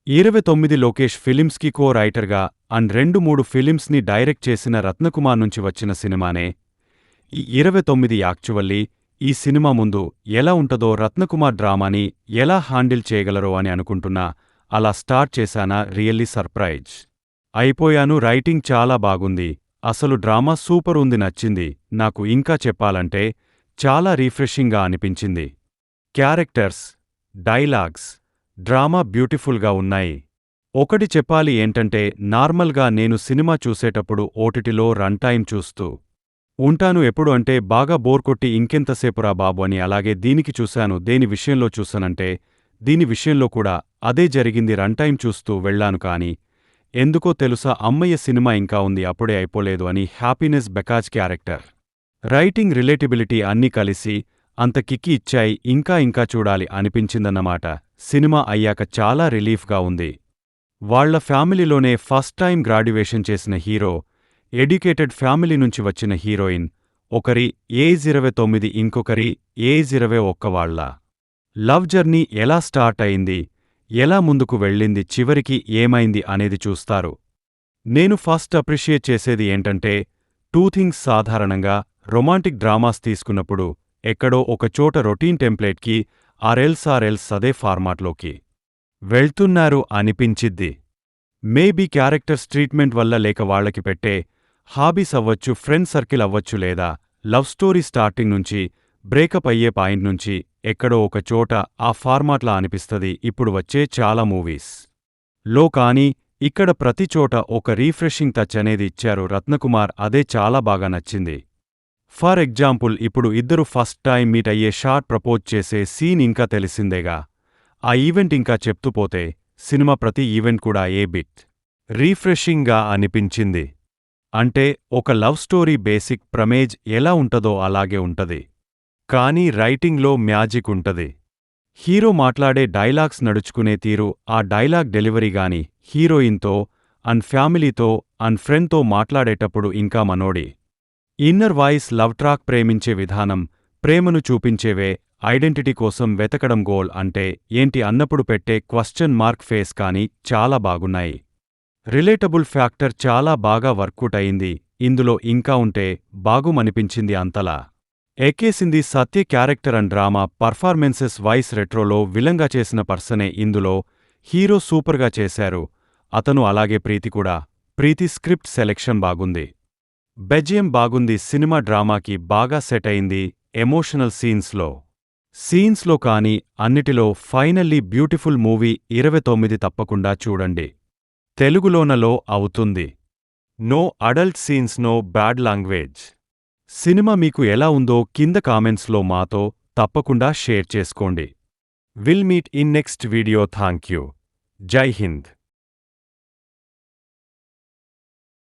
29 లోకేష్ ఫిలిమ్స్కి కో రైటర్గా and 2-3 ఫిలిమ్స్ని direct చేసిన రత్నకుమార్ నుంచి వచ్చిన సినిమానే ఈ 29. యాక్చువల్లీ ఈ సినిమా ముందు ఎలా ఉంటదో రత్నకుమార్ డ్రామాని ఎలా హ్యాండిల్ చేయగలరో అని అనుకుంటున్నా. అలా స్టార్ట్ చేశానా. రియల్లీ సర్ప్రైజ్ అయిపోయాను. రైటింగ్ చాలా బాగుంది. అసలు డ్రామా సూపర్ ఉంది. నచ్చింది నాకు. ఇంకా చెప్పాలంటే చాలా రీఫ్రెషింగ్గా అనిపించింది. క్యారెక్టర్స్, డైలాగ్స్, డ్రామా బ్యూటిఫుల్గా ఉన్నాయి. ఒకటి చెప్పాలి ఏంటంటే నార్మల్గా నేను సినిమా చూసేటప్పుడు ఓటిటిలో రన్ టైం చూస్తూ ఉంటాను. ఎప్పుడు అంటే బాగా బోర్ కొట్టి ఇంకెంతసేపురా బాబు అని. అలాగే దీనికి చూశాను. దేని విషయంలో చూశానంటే దీని విషయంలో కూడా అదే జరిగింది. రన్ టైం చూస్తూ వెళ్లాను. కానీ ఎందుకో తెలుసా, అమ్మయ్య సినిమా ఇంకా ఉంది, అప్పుడే అయిపోలేదు అని. హ్యాపీనెస్, బెకాజ్ క్యారెక్టర్, రైటింగ్, రిలేటబిలిటీ అన్నీ కలిసి అంత కిక్కి ఇచ్చాయి. ఇంకా చూడాలి అనిపించిందన్నమాట. సినిమా అయ్యాక చాలా రిలీఫ్గా ఉంది. వాళ్ల ఫ్యామిలీలోనే ఫస్ట్ టైం గ్రాడ్యుయేషన్ చేసిన హీరో, ఎడ్యుకేటెడ్ ఫ్యామిలీ నుంచి వచ్చిన హీరోయిన్, ఒకరి ఏజ్ 29, ఇంకొకరి ఏజ్ 21. వాళ్ల లవ్ జర్నీ ఎలా స్టార్ట్ అయింది, ఎలా ముందుకు వెళ్ళింది, చివరికి ఏమైంది అనేది చూస్తారు. నేను ఫస్ట్ అప్రిషియేట్ చేసేది ఏంటంటే 2 థింగ్స్. సాధారణంగా రొమాంటిక్ డ్రామాస్ తీసుకున్నప్పుడు ఎక్కడో ఒక చోట రొటీన్ టెంప్లేట్కి ఆర్ఎల్స్ అదే ఫార్మాట్లోకి వెళ్తున్నారు అనిపించిద్ది. మేబీ క్యారెక్టర్స్ ట్రీట్మెంట్ వల్ల, లేక వాళ్లకి పెట్టే హాబీస్ అవ్వచ్చు, ఫ్రెండ్ సర్కిల్ అవ్వచ్చు, లేదా లవ్ స్టోరీ స్టార్టింగ్ నుంచి బ్రేకప్ అయ్యే పాయింట్ నుంచి ఎక్కడో ఒక చోట ఆ ఫార్మాట్లా అనిపిస్తది ఇప్పుడు వచ్చే చాలా మూవీస్ లో. కానీ ఇక్కడ ప్రతి చోట ఒక రీఫ్రెషింగ్ టచ్ అనేది ఇచ్చారు రత్నకుమార్. అదే చాలా బాగా నచ్చింది. ఫర్ ఎగ్జాంపుల్, ఇప్పుడు ఇద్దరు ఫస్ట్ టైం మీట్ అయ్యే షాట్, ప్రపోజ్ చేసే సీన్ ఇంకా తెలిసిందేగా. ఆ ఈవెంట్ ఇంకా చెప్తూ పోతే సినిమా ప్రతి ఈవెంట్ కూడా ఏ బిట్ రీఫ్రెషింగ్గా అనిపించింది. అంటే ఒక లవ్ స్టోరీ బేసిక్ ప్రమేజ్ ఎలా ఉంటదో అలాగే ఉంటది. కానీ రైటింగ్లో మ్యాజిక్ ఉంటది. హీరో మాట్లాడే డైలాగ్స్, నడుచుకునే తీరు, ఆ డైలాగ్ డెలివరీ గాని, హీరోయిన్తో అండ్ ఫ్యామిలీతో అండ్ ఫ్రెండ్తో మాట్లాడేటప్పుడు ఇంకా మనోడి ఇన్నర్ వాయిస్, లవ్ ట్రాక్, ప్రేమించే విధానం, ప్రేమను చూపించేవే, ఐడెంటిటీ కోసం వెతకడం, గోల్ అంటే ఏంటి అన్నప్పుడు పెట్టే క్వశ్చన్ మార్క్ ఫేస్ కానీ చాలా బాగున్నాయి. రిలేటబుల్ ఫ్యాక్టర్ చాలా బాగా వర్కౌట్ అయింది ఇందులో. ఇంకా ఉంటే బాగుమనిపించింది. అంతలా ఎక్కేసింది. Satya character and drama performances wise రెట్రోలో విలంగా చేసిన పర్సనే ఇందులో హీరో సూపర్గా చేశారు అతను. అలాగే ప్రీతి కూడా. ప్రీతి స్క్రిప్ట్ సెలెక్షన్ బాగుంది, బెజియం బాగుంది. సినిమా డ్రామాకి బాగా సెట్ అయింది. ఎమోషనల్ సీన్స్లో కానీ అన్నిటిలో ఫైనల్లీ బ్యూటిఫుల్ మూవీ. 29 తప్పకుండా చూడండి. తెలుగులోనలో అవుతుంది. No adult scenes, no bad language. Cinema మీకు ఎలా ఉందో కింద కామెంట్స్లో మాతో తప్పకుండా షేర్ చేసుకోండి. Will meet in next video. Thank you. జై హింద్.